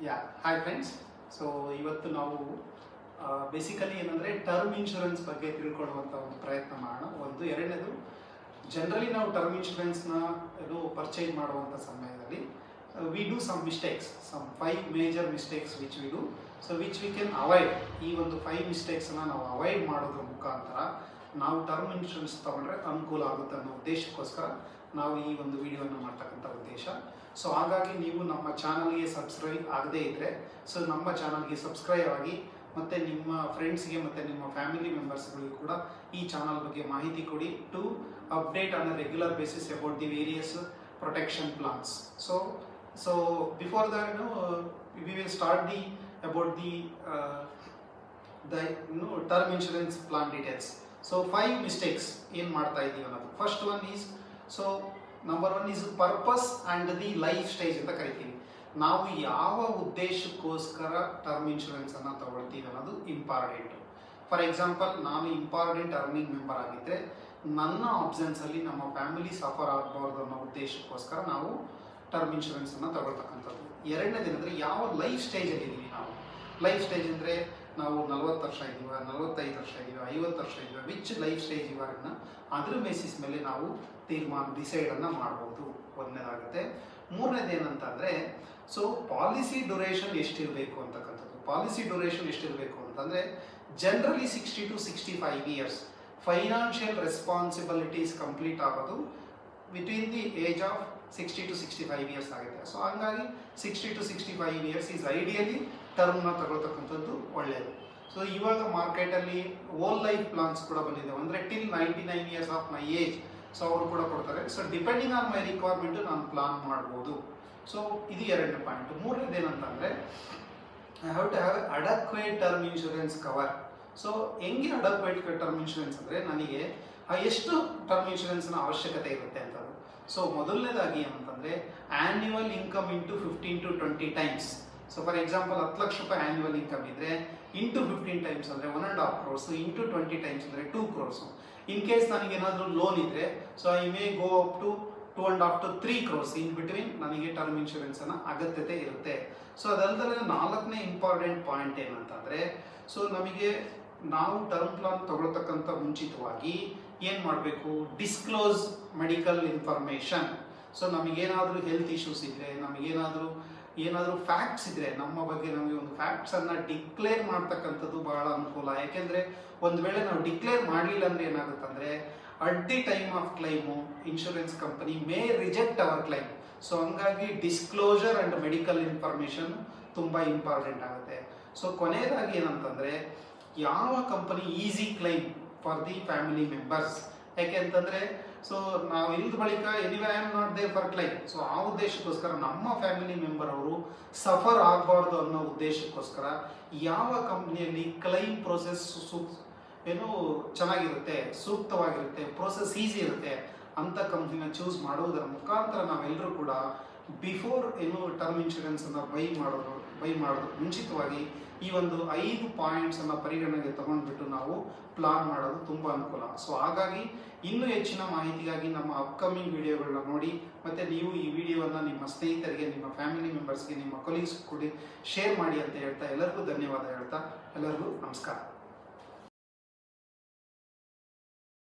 ಯಾ hi friends. So ಇವತ್ತು ನಾವು basically ಏನಂದರೆ ಟರ್ಮ್ ಇನ್ಶೂರೆನ್ಸ್ ಬಗ್ಗೆ ತಿಳ್ಕೊಳ್ಳುವಂಥ ಒಂದು ಪ್ರಯತ್ನ ಮಾಡೋಣ. ಒಂದು ಎರಡನೇದು, ಜನರಲಿ ನಾವು ಟರ್ಮ್ ಇನ್ಶೂರೆನ್ಸ್ನ ಪರ್ಚೇಸ್ ಮಾಡುವಂಥ ಸಮಯದಲ್ಲಿ we do some mistakes, some 5 major mistakes which we do, so which we can avoid. ಈ ಒಂದು 5 ಮಿಸ್ಟೇಕ್ಸ್ನ ನಾವು ಅವಾಯ್ಡ್ ಮಾಡೋದ್ರ ಮುಖಾಂತರ ನಾವು ಟರ್ಮ್ ಇನ್ಶೂರೆನ್ಸ್ ತೊಗೊಂಡ್ರೆ ಅನುಕೂಲ ಆಗುತ್ತೆ ಅನ್ನೋ ಉದ್ದೇಶಕ್ಕೋಸ್ಕರ ನಾವು ಈ ಒಂದು ವಿಡಿಯೋನ ಮಾಡ್ತಕ್ಕಂಥ ಉದ್ದೇಶ. ಸೊ ಹಾಗಾಗಿ ನೀವು ನಮ್ಮ ಚಾನಲ್ಗೆ ಸಬ್ಸ್ಕ್ರೈಬ್ ಆಗದೇ ಇದ್ದರೆ ಸೊ ನಮ್ಮ ಚಾನಲ್ಗೆ ಸಬ್ಸ್ಕ್ರೈಬ್ ಆಗಿ, ಮತ್ತು ನಿಮ್ಮ ಫ್ರೆಂಡ್ಸ್ಗೆ ಮತ್ತು ನಿಮ್ಮ ಫ್ಯಾಮಿಲಿ ಮೆಂಬರ್ಸ್ಗಳಿಗೂ ಕೂಡ ಈ ಚಾನಲ್ ಬಗ್ಗೆ ಮಾಹಿತಿ ಕೊಡಿ, to update on a regular basis about the various protection plans. So before that we will start the about the term insurance plan details. So 5 mistakes ಏನು ಮಾಡ್ತಾ ಇದ್ದೀವಿ ಅನ್ನೋದು. First one is, so number 1 is purpose and the life stage ಅಂತ ಕರಿತೀವಿ. ನಾವು ಯಾವ ಉದ್ದೇಶಕ್ಕೋಸ್ಕರ term ಇನ್ಶೂರೆನ್ಸನ್ನು ತಗೊಳ್ತೀವಿ ಅನ್ನೋದು ಇಂಪಾರ್ಟೆಂಟು. ಫಾರ್ ಎಕ್ಸಾಂಪಲ್, ನಾನು ಇಂಪಾರ್ಟೆಂಟ್ ಅರ್ನಿಂಗ್ ಮೆಂಬರ್ ಆಗಿದ್ದರೆ ನನ್ನ ಆಬ್ಸೆನ್ಸಲ್ಲಿ ನಮ್ಮ ಫ್ಯಾಮಿಲಿ ಸಫರ್ ಆಗಬಾರ್ದು ಅನ್ನೋ ಉದ್ದೇಶಕ್ಕೋಸ್ಕರ ನಾವು ಟರ್ಮ್ ಇನ್ಶೂರೆನ್ಸನ್ನು ತಗೊಳ್ತಕ್ಕಂಥದ್ದು. ಎರಡನೇದೇನೆಂದರೆ, ಯಾವ ಲೈಫ್ ಸ್ಟೇಜಲ್ಲಿ ಇದ್ದೀವಿ ನಾವು. ಲೈಫ್ ಸ್ಟೇಜ್ ಅಂದರೆ ನಾವು 40 ವರ್ಷ ಇದ್ದೀವ, 45 ವರ್ಷ ಇದ್ದೀವ, 50 ವರ್ಷ ಇದ್ದೀವ, ವಿಚ್ ಲೈಫ್ ಸ್ಟೇಜ್ ಇವಾಗನ್ನ ಅದ್ರ ಬೇಸಿಸ್ ಮೇಲೆ ನಾವು ಡಿಸೈಡನ್ನು ಮಾಡ್ಬೋದು. ಒಂದನೇದಾಗುತ್ತೆ. ಮೂರನೇದು ಏನಂತಂದರೆ, ಸೊ ಪಾಲಿಸಿ ಡ್ಯೂರೇಷನ್ ಎಷ್ಟಿರಬೇಕು ಅಂತಕ್ಕಂಥದ್ದು. ಪಾಲಿಸಿ ಡ್ಯೂರೇಷನ್ ಎಷ್ಟಿರಬೇಕು ಅಂತಂದರೆ, generally 60 to 65 years. Financial responsibilities complete ಆಗೋದು between the age of 60 to 65 years ಆಗಿದೆ. ಸೊ ಹಂಗಾಗಿ 60 to 65 ಇಯರ್ಸ್ ಈಸ್ ಐಡಿಯಲಿ ಟರ್ಮ್ನ ತಗೊಳ್ತಕ್ಕಂಥದ್ದು ಒಳ್ಳೆಯದು. ಸೊ ಇವಾಗ ಮಾರ್ಕೆಟಲ್ಲಿ ಓಲ್ ಲೈಫ್ ಪ್ಲಾನ್ಸ್ ಕೂಡ ಬಂದಿದ್ದಾವೆ, ಅಂದರೆ till 99 years of my age, so ಅವರು ಕೂಡ ಕೊಡ್ತಾರೆ. So depending on my requirement ನಾನು ಪ್ಲಾನ್ ಮಾಡ್ಬೋದು. ಸೊ ಇದು ಎರಡನೇ ಪಾಯಿಂಟು. ಮೂರನೇದು ಏನಂತಂದರೆ, I have to have adequate term insurance cover. So ಹೆಂಗೆ ಅಡಕ್ವೇಟ್ ಟರ್ಮ್ ಇನ್ಶೂರೆನ್ಸ್ ಅಂದರೆ, ನನಗೆ ಎಷ್ಟು ಟರ್ಮ್ ಇನ್ಶೂರೆನ್ಸ್ನ ಅವಶ್ಯಕತೆ ಇರುತ್ತೆ ಅಂತದ್ದು. ಸೊ ಮೊದಲನೇದಾಗಿ ಏನಂತಂದರೆ, annual income into 15 to 20 times. So for example, 10 lakh ರೂಪಾಯಿ ಆ್ಯನ್ಯುವಲ್ ಇನ್ಕಮ್ ಇದ್ದರೆ ಇಂಟು 15 ಟೈಮ್ಸ್ ಅಂದರೆ 1.5 crores, ಇಂಟು 20 ಟೈಮ್ಸ್ ಅಂದರೆ 2 crores. ಇನ್ ಕೇಸ್ ನನಗೇನಾದರೂ ಲೋನ್ ಇದ್ದರೆ, so I may go up to 2.5 to 3 crores. In between ನನಗೆ ಟರ್ಮ್ ಇನ್ಶೂರೆನ್ಸನ್ನು ಅಗತ್ಯತೆ ಇರುತ್ತೆ. ಸೊ ಅದಲ್ಲದೆ 4ನೇ ಇಂಪಾರ್ಟೆಂಟ್ ಪಾಯಿಂಟ್ ಏನಂತಂದರೆ, ಸೊ ನಮಗೆ ನಾವು ಟರ್ಮ್ ಪ್ಲಾನ್ ತಗೊಳ್ತಕ್ಕಂಥ ಮುಂಚಿತವಾಗಿ ಏನು ಮಾಡಬೇಕು, ಡಿಸ್ಕ್ಲೋಸ್ ಮೆಡಿಕಲ್ ಇನ್ಫಾರ್ಮೇಷನ್. ಸೊ ನಮಗೇನಾದರೂ ಹೆಲ್ತ್ ಇಶ್ಯೂಸ್ ಇದ್ದರೆ, ಏನಾದರೂ ಫ್ಯಾಕ್ಟ್ಸ್ ಇದ್ದರೆ ನಮ್ಮ ಬಗ್ಗೆ, ನಮಗೆ ಒಂದು ಫ್ಯಾಕ್ಟ್ಸನ್ನು ಡಿಕ್ಲೇರ್ ಮಾಡ್ತಕ್ಕಂಥದ್ದು ಬಹಳ ಅನುಕೂಲ. ಯಾಕೆಂದರೆ ಒಂದು ವೇಳೆ ನಾವು ಡಿಕ್ಲೇರ್ ಮಾಡಲಿಲ್ಲ ಅಂದರೆ ಏನಾಗುತ್ತಂದರೆ, at the time of claim insurance company may reject our claim. So ಹಂಗಾಗಿ ಡಿಸ್ಕ್ಲೋಜರ್ ಆ್ಯಂಡ್ ಮೆಡಿಕಲ್ ಇನ್ಫಾರ್ಮೇಷನ್ ತುಂಬ ಇಂಪಾರ್ಟೆಂಟ್ ಆಗುತ್ತೆ. ಸೊ ಕೊನೆಯದಾಗಿ ಏನಂತಂದರೆ, ಯಾವ company easy claim for the family members. ಯಾಕೆ ಅಂತಂದರೆ, ಸೊ ನಾವು ಇಲ್ದ ಬಳಿಕ anyway I am not there for claim. So ಆ ಉದ್ದೇಶಕ್ಕೋಸ್ಕರ ನಮ್ಮ ಫ್ಯಾಮಿಲಿ ಮೆಂಬರ್ ಅವರು ಸಫರ್ ಆಗಬಾರ್ದು ಅನ್ನೋ ಉದ್ದೇಶಕ್ಕೋಸ್ಕರ ಯಾವ ಕಂಪ್ನಿಯಲ್ಲಿ ಕ್ಲೈಮ್ ಪ್ರೋಸೆಸ್ ಚೆನ್ನಾಗಿರುತ್ತೆ, ಸೂಕ್ತವಾಗಿರುತ್ತೆ, ಪ್ರೋಸೆಸ್ ಈಸಿ ಇರುತ್ತೆ ಅಂಥ ಕಂಪ್ನಿನ ಚೂಸ್ ಮಾಡುವುದರ ಮುಖಾಂತರ ನಾವೆಲ್ಲರೂ ಕೂಡ ಬಿಫೋರ್ ಟರ್ಮ್ ಇನ್ಶೂರೆನ್ಸನ್ನು ಬೈ ಮಾಡೋದು ಮುಂಚಿತವಾಗಿ ಈ ಒಂದು 5 ಪಾಯಿಂಟ್ಸನ್ನು ಪರಿಗಣನೆಗೆ ತಗೊಂಡ್ಬಿಟ್ಟು ನಾವು ಪ್ಲಾನ್ ಮಾಡೋದು ತುಂಬ ಅನುಕೂಲ. ಸೊ ಹಾಗಾಗಿ ಇನ್ನೂ ಹೆಚ್ಚಿನ ಮಾಹಿತಿಗಾಗಿ ನಮ್ಮ ಅಪ್ಕಮಿಂಗ್ ವಿಡಿಯೋಗಳನ್ನ ನೋಡಿ, ಮತ್ತು ನೀವು ಈ ವಿಡಿಯೋವನ್ನು ನಿಮ್ಮ ಸ್ನೇಹಿತರಿಗೆ, ನಿಮ್ಮ ಫ್ಯಾಮಿಲಿ ಮೆಂಬರ್ಸ್ಗೆ, ನಿಮ್ಮ ಕೊಲೀಗ್ಸ್ ಕೂಡ ಶೇರ್ ಮಾಡಿ ಅಂತ ಹೇಳ್ತಾ ಎಲ್ಲರಿಗೂ ಧನ್ಯವಾದ ಹೇಳ್ತಾ ಎಲ್ಲರಿಗೂ ನಮಸ್ಕಾರ.